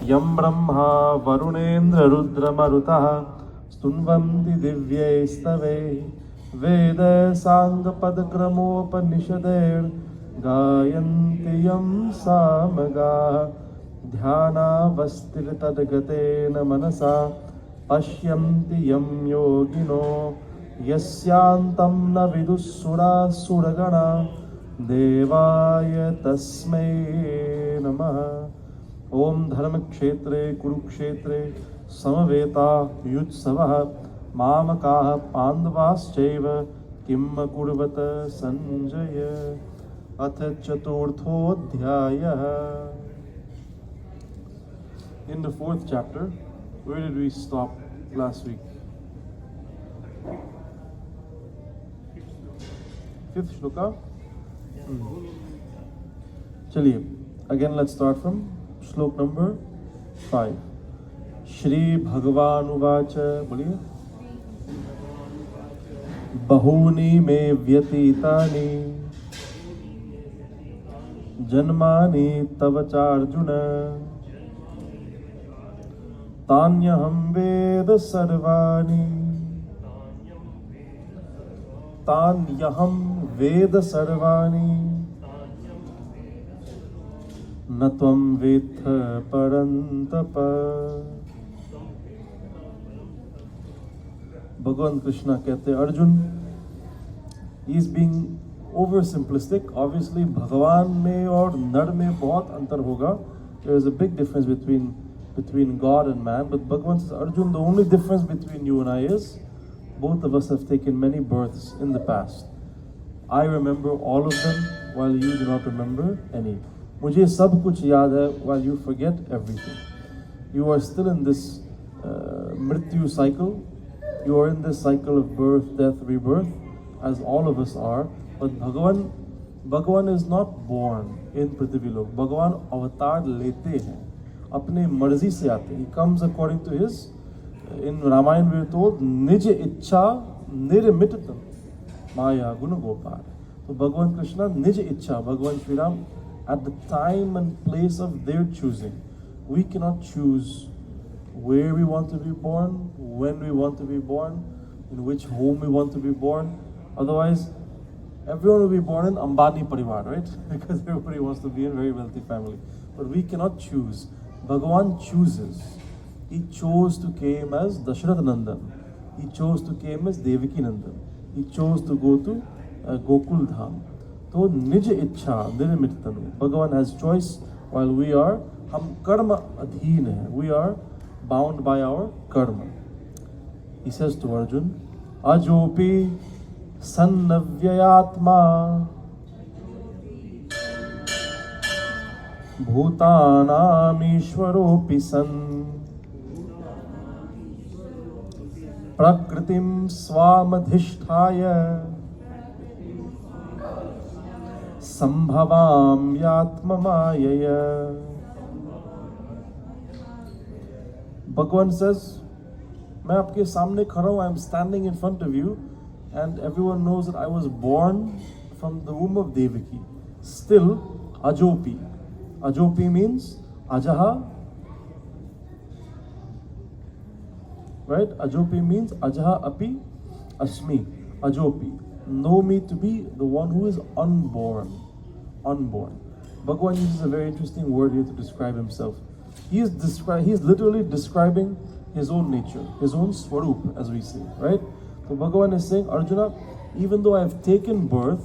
Yam Brahma Varunendra Rudra Marutaha Stunvanti Divyastave Veda Sangha Padakramopanishader Gayanti Yam Samaga Dhyana Vastir Tadgatena Manasa Pashyanti Yam Yogino Yasyantam na Vidussura Suragana Devaya Tasmai Namaha. Om Dharma Kshetre Kurukshetre Samaveta Yutsavah Mamakaha Pandavas Kim Kurvata Sanjaya Atha Chaturthodhyaya. In the 4th chapter, where did we stop last week? 5th shloka? Chaliye, again let's start from shlok number 5. Shri Bhagavan Uvacha, boliye. Bahuni me vyatitani Janmani tavacharjuna Tanyaham Veda Sarvani Tanyaham Veda Sarvani Natvam Vetha Parantapa. Bhagavan Krishna कहते हैं Arjun, he is being oversimplistic. Obviously भगवान में और नर में बहुत अंतर होगा. There is a big difference between God and man. But Bhagavan says, Arjun, the only difference between you and I is both of us have taken many births in the past. I remember all of them while you do not remember any. मुझे सब कुछ याद है while you forget everything. You are still in this mrityu cycle. You are in this cycle of birth, death, rebirth, as all of us are. But Bhagavan is not born in Prithvi Lok. Bhagavan avatar लेते हैं, अपने मर्जी से आते हैं. He comes according to his, in Ramayana we are told, Nij Ichha Nirmitatam Maya Guna Gopal. So Bhagavan Krishna, Nij Ichha, Bhagavan Shri Ram, at the time and place of their choosing. We cannot choose where we want to be born, when we want to be born, in which home we want to be born. Otherwise, everyone will be born in Ambani Parivar, right? Because everybody wants to be in a very wealthy family. But we cannot choose. Bhagavan chooses. He chose to came as Dashrath Nandan. He chose to came as Devaki Nandan. He chose to go to Gokul Dham. So Nij Ichha Nirmitanu. Bhagavan has choice while we are Hum Karma Adheen hai. We are bound by our karma. He says to Arjun, Ajopi Sannavyayatma Bhutanam Ishwaropi San Prakritim Swamadhisthaya Sambhavam Yatma Mayaya. Bhagavan says, मैं आपके सामने खड़ा हूँ, I am standing in front of you, and everyone knows that I was born from the womb of Devaki. Still, Ajopi. Ajopi means Ajaha, right? Ajopi means Ajaha Api Asmi. Ajopi. Know me to be the one who is unborn. Unborn. Bhagavan uses a very interesting word here to describe himself. He is literally describing his own nature, his own swarup, as we say, right? So Bhagavan is saying, Arjuna, even though I have taken birth,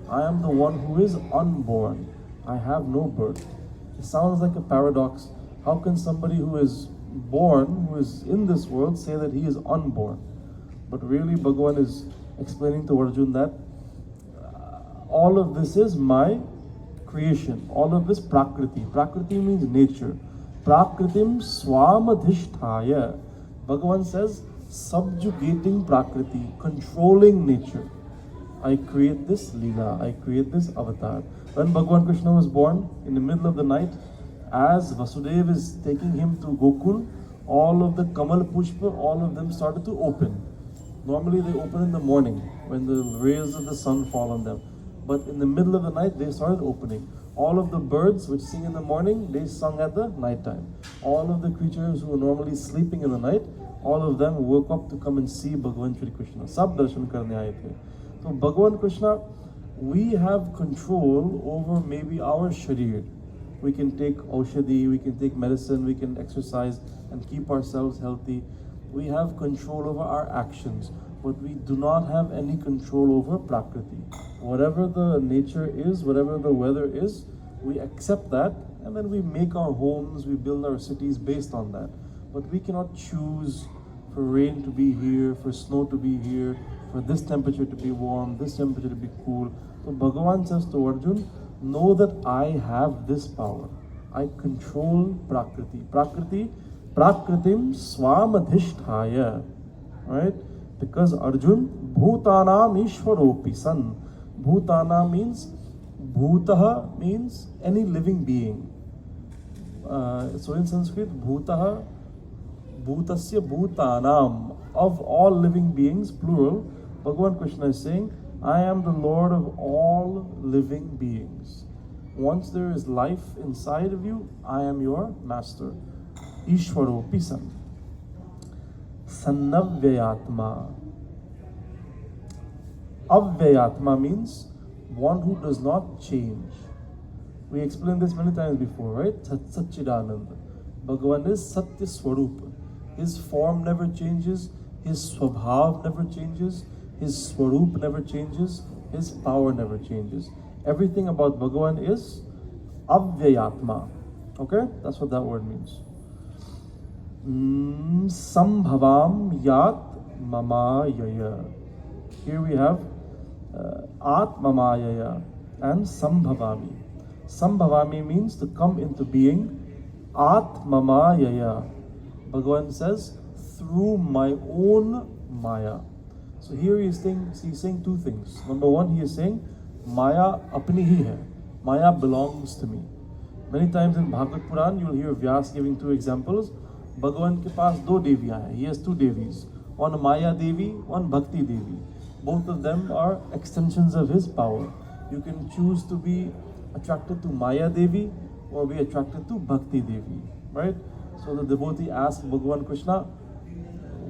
I am the one who is unborn. I have no birth. It sounds like a paradox. How can somebody who is born, who is in this world, say that he is unborn? But really, Bhagavan is explaining to Arjuna that all of this is my creation. All of this Prakriti. Prakriti means nature. Prakritim Swamadhisthaya. Bhagavan says, subjugating Prakriti, controlling nature. I create this Leela, I create this avatar. When Bhagavan Krishna was born, in the middle of the night, as Vasudeva is taking him to Gokul, all of the Kamal Pushpa, all of them started to open. Normally they open in the morning, when the rays of the sun fall on them. But in the middle of the night, they started opening. All of the birds which sing in the morning, they sung at the night time. All of the creatures who were normally sleeping in the night, all of them woke up to come and see Bhagavan Shri Krishna. Sab darshan karne aaye the. So Bhagavan Krishna, we have control over maybe our sharir. We can take aushadhi, we can take medicine, we can exercise and keep ourselves healthy. We have control over our actions, but we do not have any control over prakriti. Whatever the nature is, whatever the weather is, we accept that, and then we make our homes, we build our cities based on that. But we cannot choose for rain to be here, for snow to be here, for this temperature to be warm, this temperature to be cool. So Bhagavan says to Arjun, know that I have this power. I control Prakriti. Prakritim swamadhishthaya. Right? Because Arjun, bhutanam ishvaropi san. Bhutana means, bhutaha means any living being. So in Sanskrit, bhutaha, bhutasya bhutanam, of all living beings, plural. Bhagavan Krishna is saying, I am the Lord of all living beings. Once there is life inside of you, I am your master. Ishvaro Pisan. Sannavyayatma. Avyayatma means one who does not change. We explained this many times before, right? Satchidananda. Bhagavan is Satya Swarupa. His form never changes, his swabhav never changes, his swarup never changes, his power never changes. Everything about Bhagavan is avyayatma. Okay? That's what that word means. Sambhavam yat mamayaya. Here we have atmamayaya and sambhavami. Sambhavami means to come into being. Atmamayaya. Bhagavan says, through my own maya. So here he's saying two things. Number one, he is saying, Maya apni hi hai. Maya belongs to me. Many times in Bhagavad Puran, you'll hear Vyas giving two examples. Bhagavan ke paas do deviyan hai. He has two devis. One Maya Devi, one Bhakti Devi. Both of them are extensions of his power. You can choose to be attracted to Maya Devi or be attracted to Bhakti Devi. Right? So the devotee asks Bhagavan Krishna,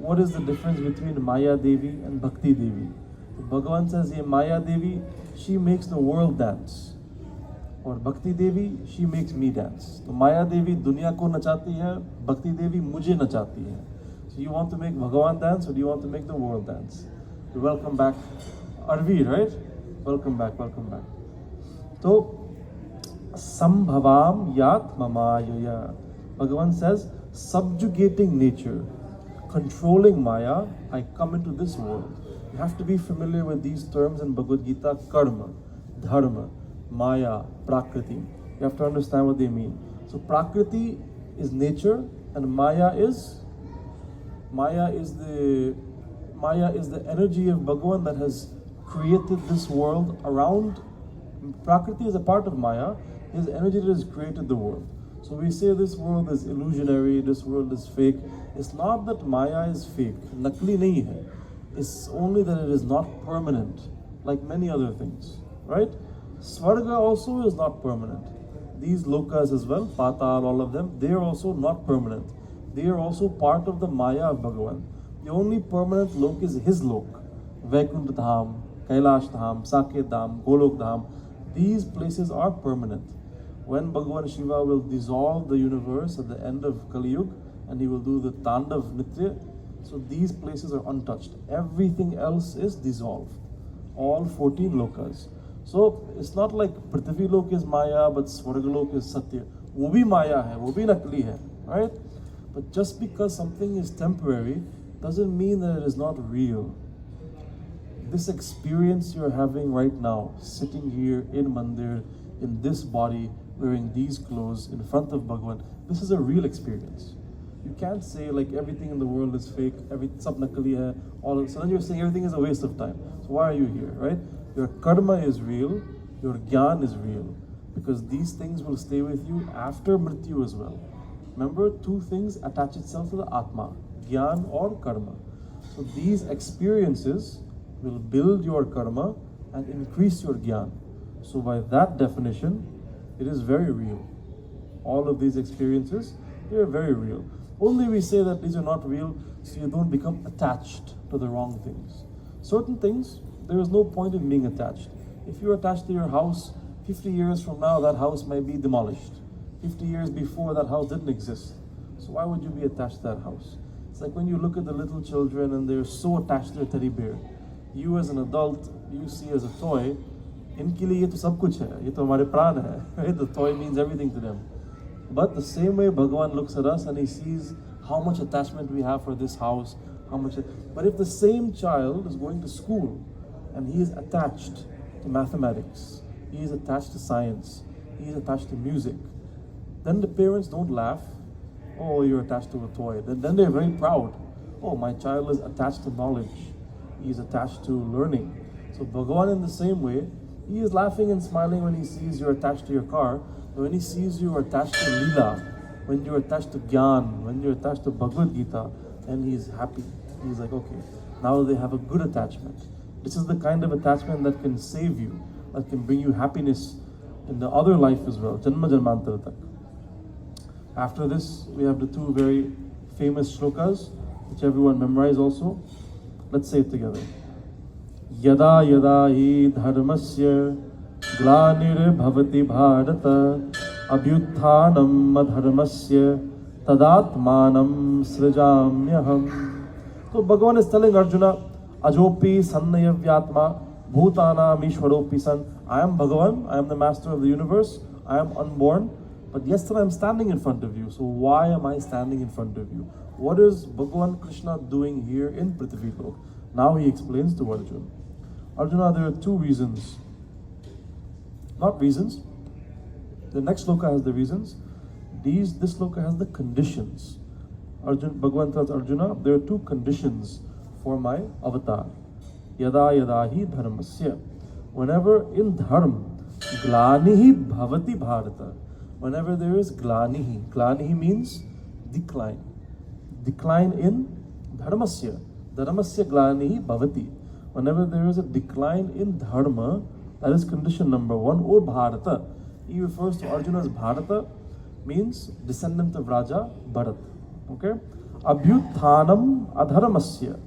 what is the difference between Maya Devi and Bhakti Devi? So Bhagavan says, ye Maya Devi, she makes the world dance. Or Bhakti Devi, she makes me dance. So Maya Devi dunya ko nachati hai, Bhakti Devi mujhe nachati hai. So you want to make Bhagavan dance or do you want to make the world dance? So welcome back. Arvi, right? Welcome back. So, Sambhavam yat mamayaya. Bhagavan says, subjugating nature, controlling Maya, I come into this world. You have to be familiar with these terms in Bhagavad Gita: karma, dharma, Maya, prakriti. You have to understand what they mean. So prakriti is nature, and Maya is the energy of Bhagavan that has created this world around. Prakriti is a part of Maya, his energy that has created the world. So we say this world is illusionary, this world is fake. It's not that Maya is fake, nakli nahi hai. It's only that it is not permanent, like many other things, right? Svarga also is not permanent. These lokas as well, Patal, all of them, they are also not permanent. They are also part of the Maya of Bhagavan. The only permanent lok is his lok. Vaikuntha Dham, Kailash Dham, Saket Dham, Golok Dham. These places are permanent. When Bhagavan Shiva will dissolve the universe at the end of Kali Yuga, and he will do the Tandav Nitya, so these places are untouched. Everything else is dissolved. All 14 lokas. So it's not like Prithvi Lok is Maya, but Svargalok is Satya. Wo bhi Maya hai, wo bhi nakli hai, right? But just because something is temporary doesn't mean that it is not real. This experience you're having right now, sitting here in Mandir, in this body, wearing these clothes in front of Bhagavan, this is a real experience. You can't say like everything in the world is fake, sab nakli hai, so then you're saying everything is a waste of time. So why are you here, right? Your karma is real, your gyan is real, because these things will stay with you after mrityu as well. Remember, two things attach itself to the Atma, gyan or karma. So these experiences will build your karma and increase your gyan. So by that definition, It is very real. All of these experiences, they are very real. Only we say that these are not real so you don't become attached to the wrong things. Certain things, there is no point in being attached. If you're attached to your house, 50 years from now, that house might be demolished. 50 years before, that house didn't exist. So why would you be attached to that house? It's like when you look at the little children and they're so attached to a teddy bear. You as an adult, you see as a toy, इनके लिए ये तो सब कुछ है, ये तो हमारे प्राण है, right? The toy means everything to them. But the same way Bhagavan looks at us and he sees how much attachment we have for this house, how much. But if the same child is going to school and he is attached to mathematics, he is attached to science, he is attached to music, then the parents don't laugh, oh, you're attached to a toy. Then they're very proud. Oh, my child is attached to knowledge. He is attached to learning. So Bhagavan in the same way, he is laughing and smiling when he sees you're attached to your car. But when he sees you are attached to Leela, when you're attached to Gyan, when you're attached to Bhagavad Gita, then he's happy. He's like, okay, now they have a good attachment. This is the kind of attachment that can save you, that can bring you happiness in the other life as well. Janma Janmantara tak. After this, we have the two very famous shlokas, which everyone memorize also. Let's say it together. Yada yada hi dharmasya glanir bhavati bharata abhyutthanam adharmasya tadatmanam srijamyaham. So Bhagavan is telling Arjuna, Ajopi sannayavyatma bhutanam ishwaropi san. I am Bhagavan, I am the master of the universe, I am unborn. But yesterday I'm standing in front of you. So why am I standing in front of you? What is Bhagavan Krishna doing here in Prithvi Lok? Now he explains to Arjuna. Arjuna, there are two reasons. Not reasons. The next sloka has the reasons. This sloka has the conditions. Bhagavan tells Arjuna, there are two conditions for my avatar. Yada yada hi dharmasya. Whenever in dharma, glanihi bhavati bharata. Whenever there is glanihi. Glanihi means decline. Decline in dharmasya. Dharmasya glanihi bhavati. Whenever there is a decline in dharma, that is condition number one, or Bharata. He refers to Arjuna as Bharata, means descendant of Raja Bharat. Okay? Abhyutthanam adharmasya.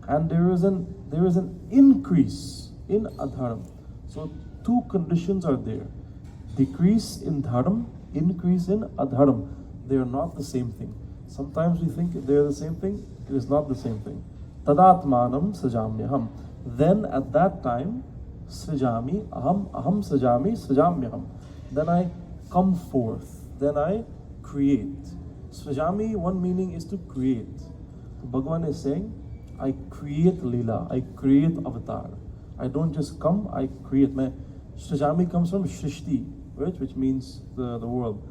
And there is an increase in adharam. So two conditions are there. Decrease in dharma, increase in adharam. They are not the same thing. Sometimes we think they are the same thing. It is not the same thing. Tadatmanam sajamyaham. Then at that time, srijami, aham sajami, sajamyaham. Then I come forth. Then I create. Srijami, one meaning is to create. So Bhagavan is saying, I create Leela, I create avatar. I don't just come, I create. Srijami comes from Shrishti, right? Which means the world.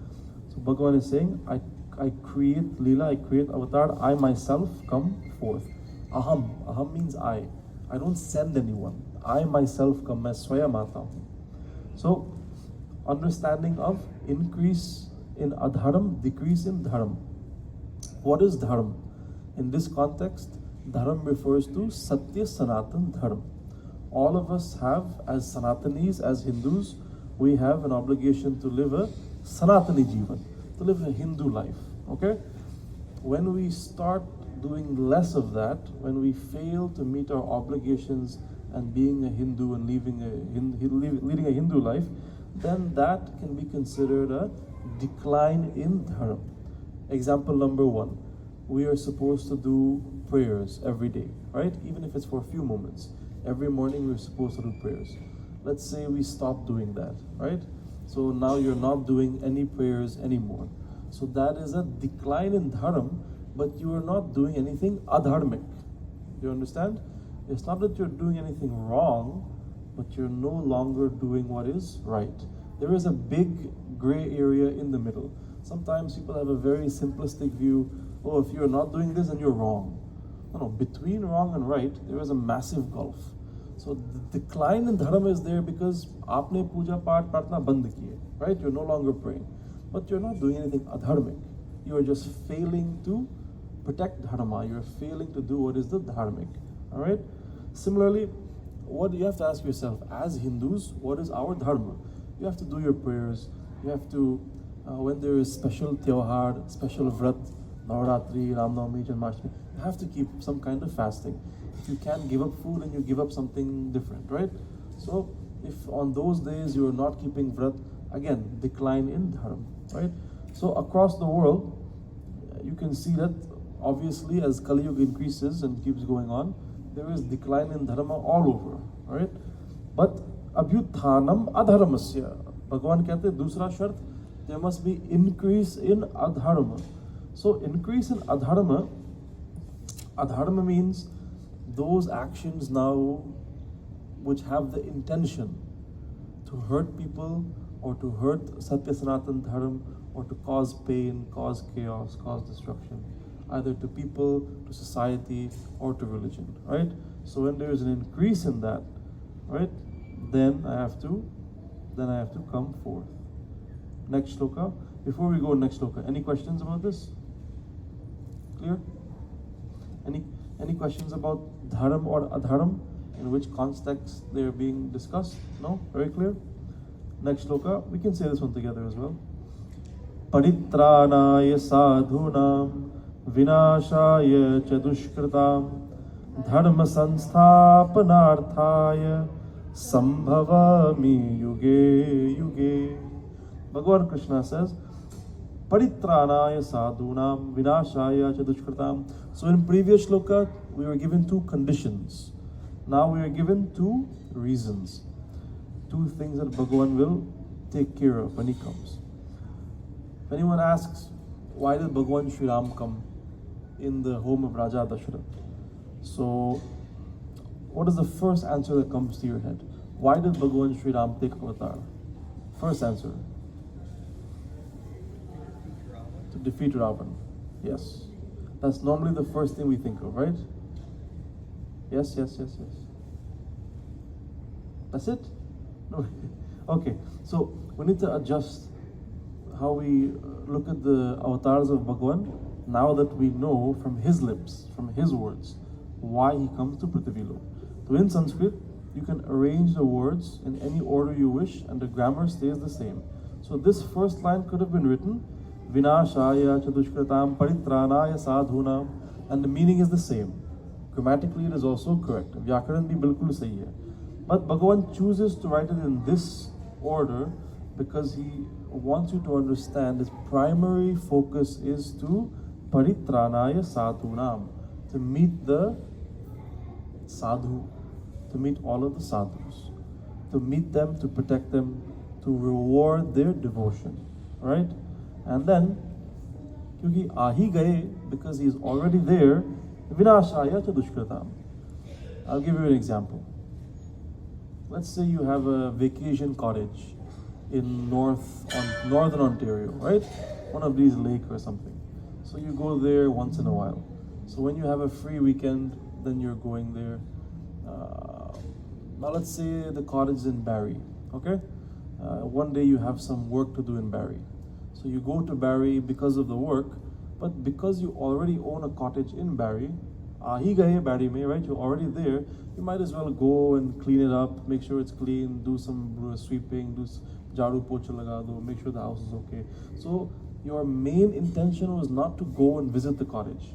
So Bhagavan is saying, I create Leela, I create avatar, I myself come forth. Aham means I. I don't send anyone. I myself come, मैं स्वयं आता हूँ. So, understanding of increase in adharam, decrease in dharam. What is dharam? In this context, dharam refers to Satya Sanatan Dharam. All of us have, as Sanatanis, as Hindus, we have an obligation to live a Sanatani Jivan, to live a Hindu life. Okay? When we start doing less of that, when we fail to meet our obligations and being a Hindu and leading a Hindu life, then that can be considered a decline in dharma. Example number one, we are supposed to do prayers every day, right? Even if it's for a few moments. Every morning we're supposed to do prayers. Let's say we stop doing that, right? So now you're not doing any prayers anymore. So that is a decline in dharma, but you are not doing anything adharmic. You understand? It's not that you're doing anything wrong, but you're no longer doing what is right. There is a big gray area in the middle. Sometimes people have a very simplistic view, oh, if you're not doing this, then you're wrong. No, between wrong and right, there is a massive gulf. So the decline in dharma is there because aapne puja paat pratna band kiye, right? You're no longer praying. But you're not doing anything adharmic. You are just failing to protect dharma. You're failing to do what is the dharmic. Alright? Similarly, what you have to ask yourself, as Hindus, what is our dharma? You have to do your prayers, You have to, when there is special Tyohar, special Vrat, Navaratri, Ramnavami, Janmashtami, you have to keep some kind of fasting. If you can't give up food, then you give up something different, right? So if on those days you are not keeping Vrat, again, decline in Dharma, right? So across the world, you can see that obviously as Kali Yuga increases and keeps going on, there is decline in Dharma all over, right? But Abhyuthanam Adharmasya, Bhagavan कहते हैं दूसरा शर्त, there must be increase in adharma. So increase in adharma means those actions now which have the intention to hurt people or to hurt Satya Sanatan Dharma or to cause pain, cause chaos, cause destruction, either to people, to society, or to religion, right? So when there is an increase in that, right, then I have to come forth. Next shloka. Before we go next shloka, any questions about this? Clear? Any questions about dharma or adharma? In which context they are being discussed? No? Very clear? Next shloka. We can say this one together as well. Paritranaya sadhunam vinashaya cha dushkritam dharma sansthapanarthaya sambhavami yuge yuge. Bhagavan Krishna says, Paritranaya sadhunam vinashaya cha dushkritam. So in previous shloka, we were given two conditions. Now we are given two reasons. Two things that Bhagavan will take care of when he comes. If anyone asks, why did Bhagavan Sri Ram come in the home of Raja Dashrath? So, what is the first answer that comes to your head? Why did Bhagavan Sri Ram take avatar? First answer. To defeat Ravan. Yes. That's normally the first thing we think of, right? Yes. That's it? No. Okay, so we need to adjust how we look at the avatars of Bhagavan now that we know from his lips, from his words, why he comes to Prithvi. So in Sanskrit, you can arrange the words in any order you wish and the grammar stays the same. So this first line could have been written Vinashaya Chadushkratam Paritranaya Sadhunam, and the meaning is the same. Grammatically it is also correct. Vyakaran bhi bilkul sahi hai. But Bhagavan chooses to write it in this order because he wants you to understand his primary focus is to Paritranaya Sadhunam, to meet the sadhu, to meet all of the sadhus, to meet them, to protect them, to reward their devotion, right? And then, kyunki ahi gaye, because he is already there, vinashaya cha dushkratam. I'll give you an example. Let's say you have a vacation cottage in northern Ontario, right? One of these lakes or something. So you go there once in a while. So when you have a free weekend, then you're going there. Now let's say the cottage is in Barrie, okay? One day you have some work to do in Barrie. So you go to Barrie because of the work, but because you already own a cottage in Barrie, ahi gaye Barrie mein, right? You're already there. You might as well go and clean it up, make sure it's clean, do some sweeping, do jaru pocha laga do, make sure the house is okay. So your main intention was not to go and visit the cottage,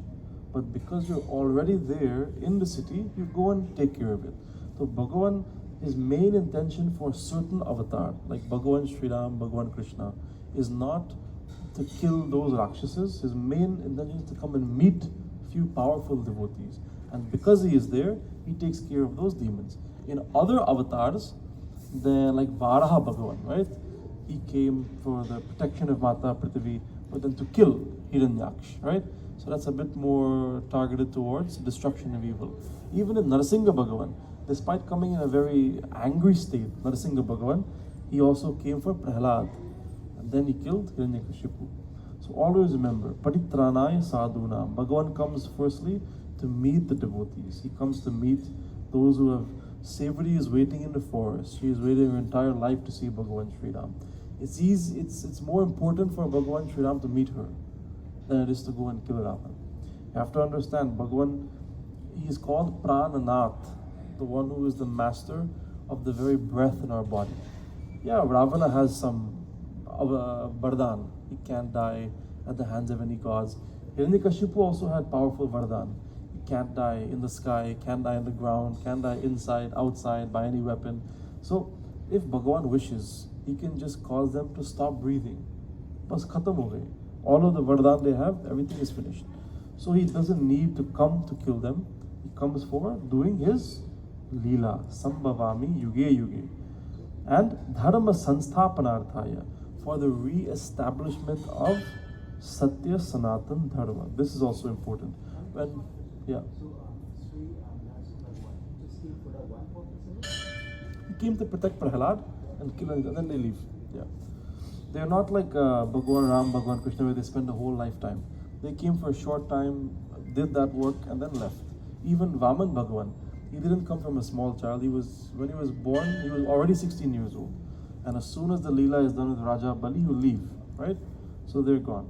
but because you're already there in the city, you go and take care of it. So Bhagavan, his main intention for certain avatar, like Bhagavan Sri Ram, Bhagavan Krishna, is not to kill those Rakshasas. His main intention is to come and meet few powerful devotees. And because he is there, he takes care of those demons. In other avatars, they're like Varaha Bhagavan, right? He came for the protection of Mata Prithvi, but then to kill Hiranyaksh, right? So that's a bit more targeted towards destruction of evil. Even in Narasingha Bhagavan, despite coming in a very angry state, Narasingha Bhagavan, he also came for Prahlad. And then he killed Hiranyakashipu. So always remember, Paritranaya Sadhunam. Bhagavan comes firstly to meet the devotees. He comes to meet those who have. Sevri is waiting in the forest. She is waiting her entire life to see Bhagavan Sri Ram. It's more important for Bhagavan Sri Ram to meet her than it is to go and kill Ravan. You have to understand, Bhagavan, he is called Prananath, the one who is the master of the very breath in our body. Yeah, Ravana has some Vardhan. He can't die at the hands of any gods. Hiranyakashipu also had powerful Vardhan. He can't die in the sky, can't die on the ground, can't die inside, outside, by any weapon. So, if Bhagavan wishes, he can just cause them to stop breathing. Bas khatam ho gaye. All of the Vardhan they have, everything is finished. So he doesn't need to come to kill them. He comes for doing his Leela, Sambhavami Yuge Yuge. And Dharma Sansthapanarthaya, for the re-establishment of Satya Sanatan Dharma. This is also important. When, yeah. He came to protect Prahlad and kill him, and then they leave. Yeah. They are not like Bhagwan Ram, Bhagwan Krishna, where they spend a whole lifetime. They came for a short time, did that work, and then left. Even Vaman Bhagwan, he didn't come from a small child. When he was born, he was already 16 years old. And as soon as the Leela is done with Raja Bali, he will leave, right? So they're gone.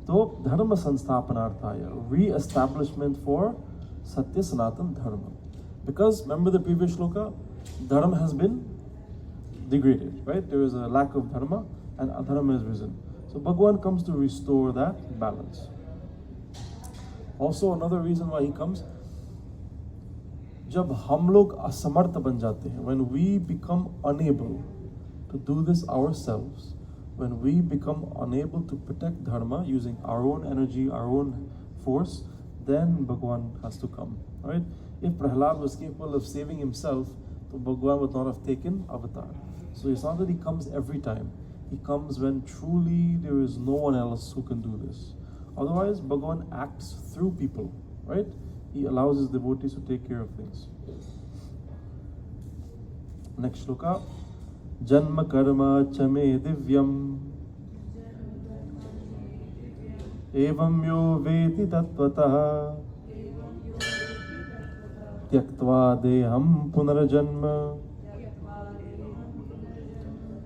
So, Dharma Sansthapanarthaya, re-establishment for Satya Sanatan Dharma. Because, remember the previous shloka, Dharma has been degraded, right? There is a lack of Dharma and Adharma has risen. So Bhagwan comes to restore that balance. Also, another reason why he comes, जब हम लोग असमर्थ बन जाते हैं, when we become unable to do this ourselves, when we become unable to protect dharma using our own energy, our own force, then Bhagwan has to come, right? If Prahlad was capable of saving himself, then Bhagwan would not have taken avatar. So it's not that he comes every time. He comes when truly there is no one else who can do this. Otherwise, Bhagwan acts through people, right? He allows his devotees to take care of things. Next shloka. Janma karma chame divyam evam yo veti tattvataha tyaktva deham punarjanma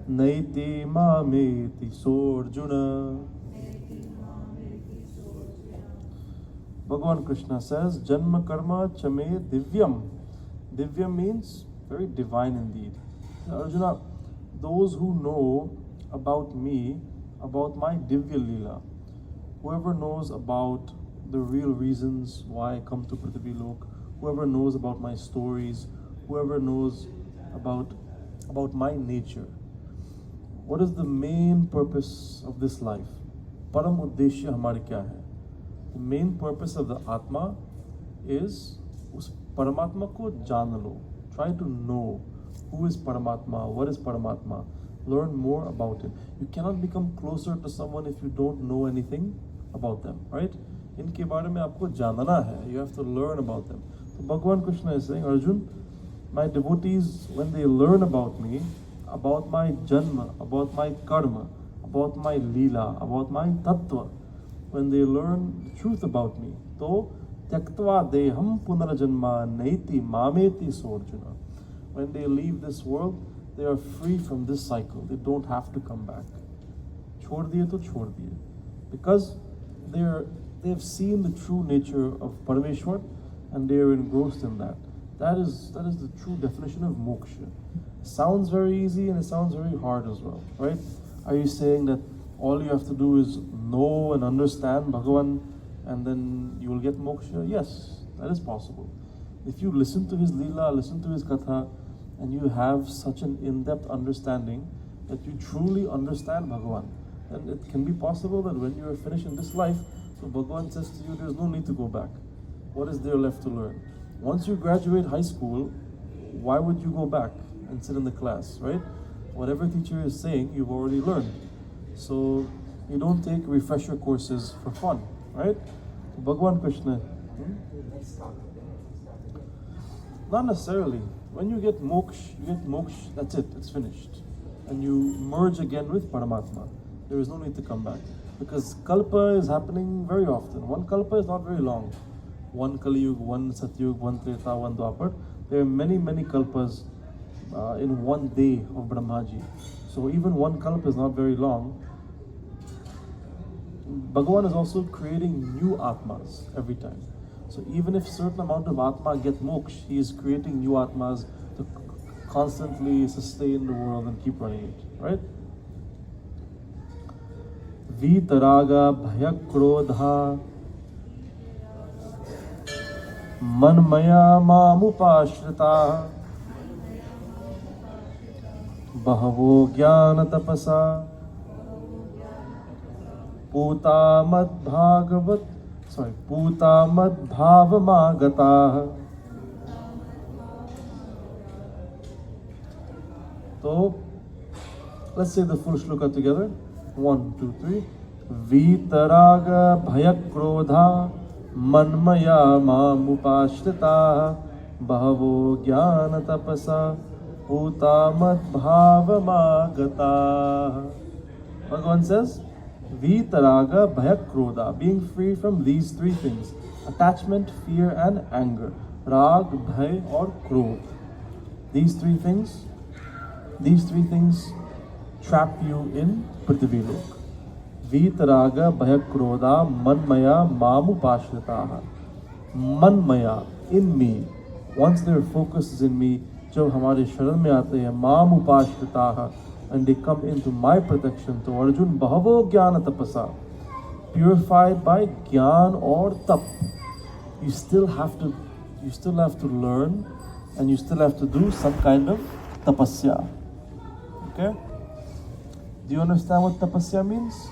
naiti mameti sorjuna. Bhagavan Krishna says, Janma karma chame divyam. Divyam means very divine indeed. Arjuna, those who know about me, about my Divya Leela, whoever knows about the real reasons why I come to Prithvi Lok, whoever knows about my stories, whoever knows about my nature, what is the main purpose of this life? Param Uddeshya hamare kya hai? The main purpose of the Atma is us Paramatma ko jaan lo. Try to know who is Paramatma, what is Paramatma. Learn more about it. You cannot become closer to someone if you don't know anything about them, right? Inke baare mein aapko janana hai. You have to learn about them. So Bhagavan Krishna is saying, Arjun, my devotees, when they learn about me, about my janma, about my karma, about my leela, about my tattva, when they learn the truth about me, to tyaktva deham punarajanma naiti mameti sorjuna. When they leave this world, they are free from this cycle. They don't have to come back. Chhod diye to chhod diye. Because they have seen the true nature of Parameshwar and they are engrossed in that. That is the true definition of moksha. It sounds very easy and it sounds very hard as well, right? Are you saying that all you have to do is know and understand Bhagavan and then you will get moksha? Yes, that is possible. If you listen to his Leela, listen to his Katha, and you have such an in-depth understanding that you truly understand Bhagavan, then it can be possible that when you are finished in this life, so Bhagavan says to you, there's no need to go back. What is there left to learn? Once you graduate high school, why would you go back and sit in the class, right? Whatever teacher is saying, you've already learned. So you don't take refresher courses for fun, right? Bhagavan Krishna. Not necessarily. When you get moksha, that's it, it's finished. And you merge again with Paramatma. There is no need to come back. Because kalpa is happening very often. One kalpa is not very long. One Kali Yuga, one Satyug, one Treta, one Dwapar. There are many, many kalpas in one day of Brahmaji. So even one kalpa is not very long. Bhagavan is also creating new Atmas every time. So even if certain amount of Atma get moksha, he is creating new Atmas to constantly sustain the world and keep running it, right? वीतरागा भय क्रोधा मनमया मामुपाश्रिता बहवो ज्ञान तपसा पूता मद्भावमागताः। So let's say the full shloka together. 1, 2, 3. Vitaraga bhayakrodha manmaya mamupashrita bahavo jnana tapasa utamad bhavamagata. Bhagavan says, Vitaraga bhayakrodha, being free from these three things: attachment, fear and anger. Rag, bhay or krodh. These three things trap you in Prithvi Lok. Vitaraga bhayakrodha manmaya mamupashritaha. Manmaya, in me. Once their focus is in me, जब हमारे शरण में आते हैं, mamupashritaha, and they come into my protection. So Arjun, bahavo jnana tapasa, purified by jnana or tap. You still have to learn, and you still have to do some kind of tapasya. Okay? Do you understand what tapasya means?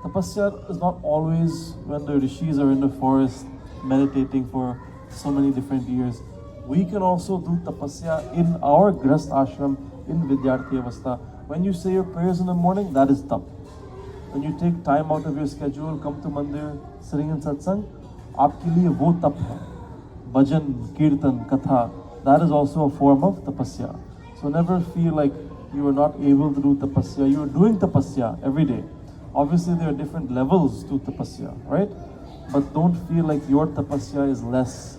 Tapasya is not always when the rishis are in the forest meditating for so many different years. We can also do tapasya in our grahast ashram, in Vidyarthi Avastha. When you say your prayers in the morning, that is tap. When you take time out of your schedule, come to Mandir, sitting in satsang, aapke liye wo tap hai. Bhajan, kirtan, katha, that is also a form of tapasya. So never feel like you are not able to do tapasya. You are doing tapasya every day. Obviously there are different levels to tapasya, right? But don't feel like your tapasya is less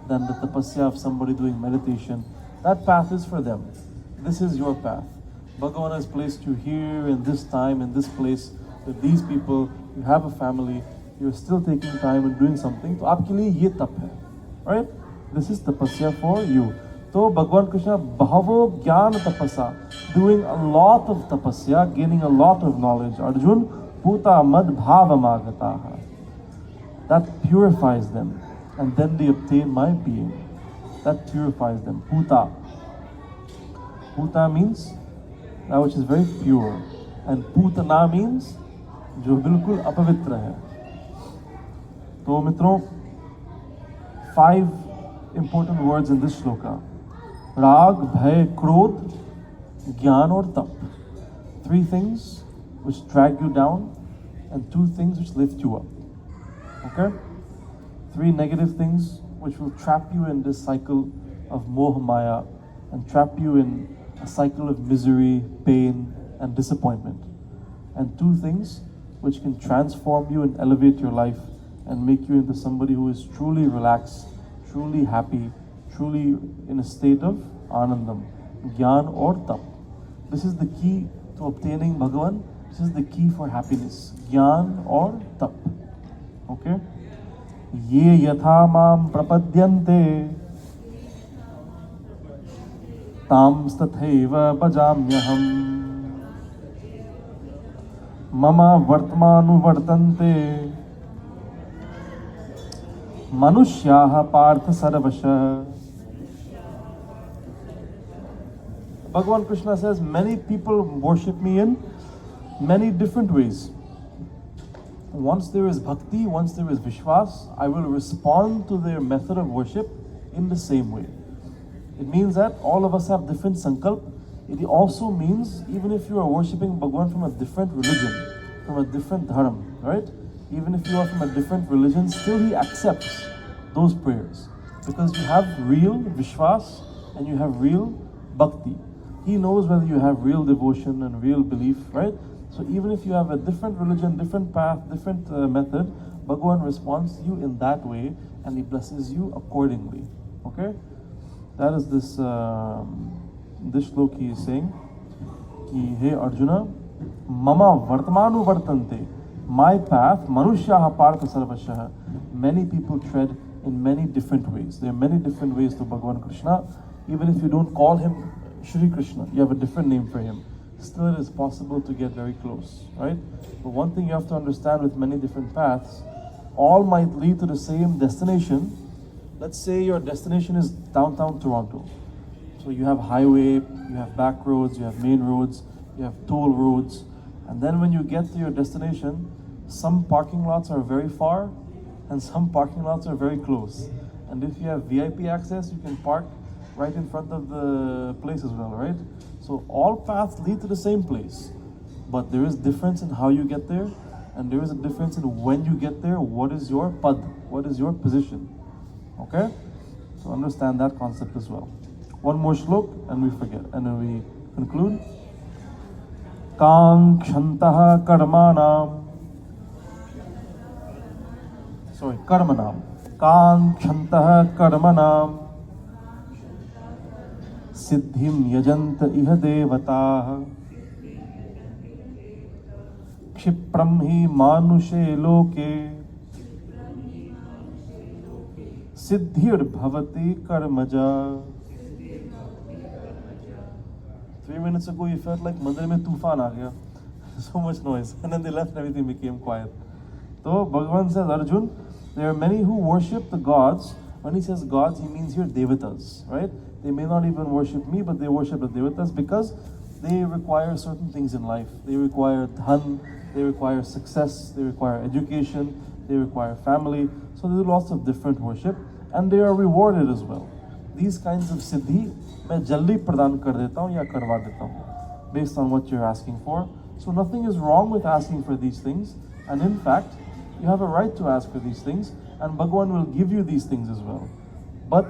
than the tapasya of somebody doing meditation. That path is for them. This is your path. Bhagavan has placed you here in this time, in this place, with these people. You have a family. You're still taking time and doing something. So aapke liye ye tap hai, right? This is tapasya for you. So Bhagavan Krishna, bahavo jnana tapasa, doing a lot of tapasya, gaining a lot of knowledge. Arjun, puta mad bhavamagataha. That purifies them, and then they obtain my being. That purifies them. Puta. Puta means that which is very pure, and putana means जो बिल्कुल अपवित्र है. तो मित्रों, 5 important words in this shloka: Rag, Bhay, Krodh, Gyan or Tap. 3 things which drag you down, and 2 things which lift you up. Okay? 3 negative things which will trap you in this cycle of Moh Maya and trap you in a cycle of misery, pain and disappointment. And 2 things which can transform you and elevate your life and make you into somebody who is truly relaxed, truly happy, truly in a state of anandam. Gyan or Tap. This is the key to obtaining Bhagavan. This is the key for happiness. Gyan or Tap. Okay? Ye yatha mam prapadyante tam stathaiva bhajamyaham mama vartmanu vartante manushyaha partha sarvasha. Bhagavan Krishna says, many people worship me in many different ways. Once there is bhakti, once there is vishwas, I will respond to their method of worship in the same way. It means that all of us have different sankalp. It also means even if you are worshipping Bhagavan from a different religion, from a different dharam, right? Even if you are from a different religion, still he accepts those prayers. Because you have real vishwas and you have real bhakti. He knows whether you have real devotion and real belief, right? So even if you have a different religion, different path, different method, Bhagavan responds to you in that way and he blesses you accordingly. Okay? That is this shlok he is saying. Ki, hey Arjuna, mama vartamanu vartante. My path, manushyaha partha sarvashaha. Many people tread in many different ways. There are many different ways to Bhagavan Krishna. Even if you don't call him Shri Krishna, you have a different name for him. still it is possible to get very close, right? But one thing you have to understand with many different paths, all might lead to the same destination. Let's say your destination is downtown Toronto. So you have highway, you have back roads, you have main roads, you have toll roads. And then when you get to your destination, some parking lots are very far and some parking lots are very close. And if you have VIP access, you can park right in front of the place as well, right? So all paths lead to the same place, but there is difference in how you get there, and there is a difference in when you get there. What is your pad? What is your position? Okay? So understand that concept as well. One more shlok and we forget, and then we conclude. Kankshantah karmanam. Karmanam. Kankshantah karmanam. Siddhim yajant iha devataah. Kshipram hi manushe loke. Siddhir bhavati karmaja. 3 minutes ago you felt like Mandir mein tufan aa gaya. So much noise. And then they left and everything became quiet. So Bhagavan says, Arjun, there are many who worship the gods. When he says gods, he means here devatas, right? They may not even worship me, but they worship the devatas because they require certain things in life. They require dhan, they require success, they require education, they require family. So they do lots of different worship, and they are rewarded as well. These kinds of siddhi, मैं जल्दी प्रदान कर देता हूँ या करवा देता हूँ, based on what you're asking for. So nothing is wrong with asking for these things, and in fact, you have a right to ask for these things, and Bhagavan will give you these things as well. But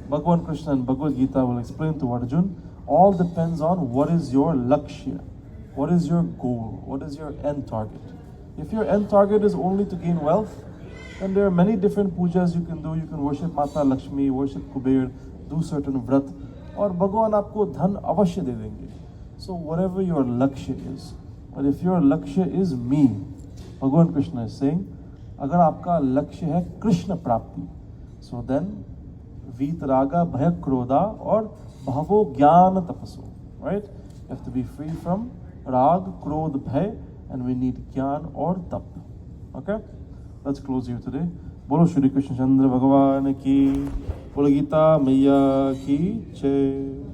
Bhagavan Krishna and Bhagavad Gita will explain to Arjun, all depends on what is your lakshya, what is your goal, what is your end target. If your end target is only to gain wealth, then there are many different pujas you can do. You can worship Mata Lakshmi, worship Kuber, do certain vrat, और भगवान आपको धन अवश्य दे देंगे. So whatever your lakshya is, but if your lakshya is me, Bhagavan Krishna is saying, अगर आपका लक्ष्य है कृष्ण प्राप्ति, so then वीतरागा भय क्रोधा और भावो ज्ञान तपसो, right? You have to be free from rag, krodh, bhay, and we need jnana or tap. Okay? Let's close here today. बोलो श्री कृष्ण चंद्र भगवान की, बोलो गीता मैया की जय.